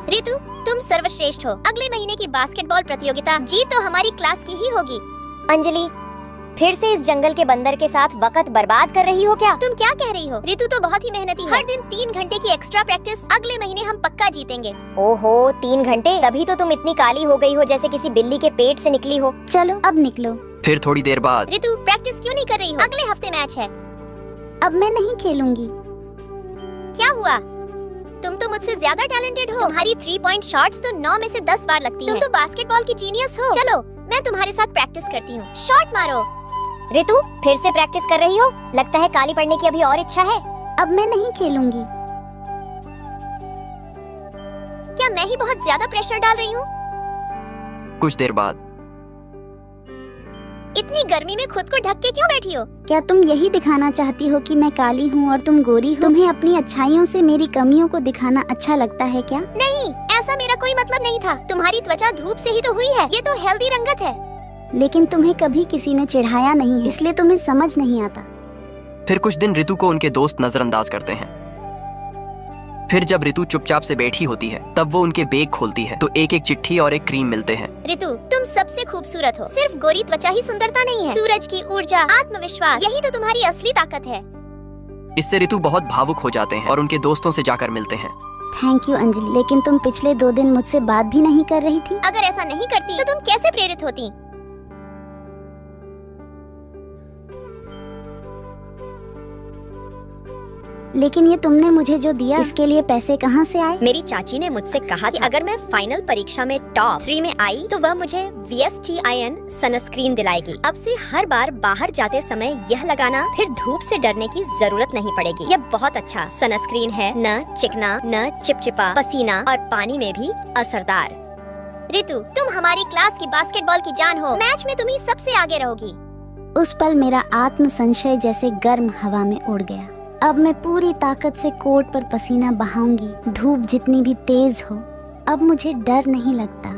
रितु, तुम सर्वश्रेष्ठ हो। अगले महीने की बास्केटबॉल प्रतियोगिता जीत तो हमारी क्लास की ही होगी। अंजलि, फिर से इस जंगल के बंदर के साथ वक्त बर्बाद कर रही हो क्या? तुम क्या कह रही हो? रितु तो बहुत ही मेहनती है। हर दिन 3 घंटे की एक्स्ट्रा प्रैक्टिस। अगले महीने हम पक्का जीतेंगे। ओहो, 3 घंटे? तभी तो तुम इतनी काली हो गई हो, जैसे किसी बिल्ली के पेट से निकली हो। चलो अब निकलो। फिर थोड़ी देर बाद। रितु, प्रैक्टिस क्यों नहीं कर रही हो? अगले हफ्ते मैच है। अब मैं नहीं खेलूंगी। क्या हुआ? तुम तो मुझसे ज्यादा टैलेंटेड हो। तुम्हारी 3 पॉइंट शॉट्स तो 9 में से 10 बार लगती हैं। तुम तो बास्केटबॉल की जीनियस हो। चलो, मैं तुम्हारे साथ प्रैक्टिस करती हूँ। शॉट मारो। रितु, फिर से प्रैक्टिस कर रही हो? लगता है काली पड़ने की अभी और इच्छा है। अब मैं नहीं खेलूंगी। क्या मैं ही बहुत ज्यादा प्रेशर डाल रही हूँ? कुछ देर बाद। इतनी गर्मी में खुद को ढक के क्यों बैठी हो? क्या तुम यही दिखाना चाहती हो कि मैं काली हूँ और तुम गोरी हो? तुम्हें अपनी अच्छाइयों से मेरी कमियों को दिखाना अच्छा लगता है क्या? नहीं, ऐसा मेरा कोई मतलब नहीं था। तुम्हारी त्वचा धूप से ही तो हुई है। ये तो हेल्दी रंगत है। लेकिन तुम्हें कभी किसी ने चिढ़ाया नहीं है, इसलिए तुम्हें समझ नहीं आता। फिर कुछ दिन रितु को उनके दोस्त नजरअंदाज करते हैं। फिर जब रितु चुपचाप से बैठी होती है, तब वो उनके बैग खोलती है तो एक एक चिट्ठी और एक क्रीम मिलते हैं। रितु, तुम सबसे खूबसूरत हो। सिर्फ गोरी त्वचा ही सुंदरता नहीं है। सूरज की ऊर्जा, आत्मविश्वास, यही तो तुम्हारी असली ताकत है। इससे रितु बहुत भावुक हो जाते हैं और उनके दोस्तों से जाकर मिलते हैं। थैंक यू अंजलि, लेकिन तुम पिछले 2 दिन मुझसे बात भी नहीं कर रही थी। अगर ऐसा नहीं करती तो तुम कैसे प्रेरित होती? लेकिन ये तुमने मुझे जो दिया, इसके लिए पैसे कहाँ से आए? मेरी चाची ने मुझसे कहा कि अगर मैं फाइनल परीक्षा में टॉप 3 में आई तो वह मुझे VSTIN सनस्क्रीन दिलाएगी। अब से हर बार बाहर जाते समय यह लगाना, फिर धूप से डरने की जरूरत नहीं पड़ेगी। यह बहुत अच्छा सनस्क्रीन है, न चिकना, न चिपचिपा, पसीना और पानी में भी असरदार। रितु, तुम हमारी क्लास की बास्केटबॉल की जान हो। मैच में तुम ही सबसे आगे रहोगी। उस पल मेरा आत्म संशय जैसे गर्म हवा में उड़ गया। अब मैं पूरी ताकत से कोर्ट पर पसीना बहाऊंगी, धूप जितनी भी तेज हो। अब मुझे डर नहीं लगता।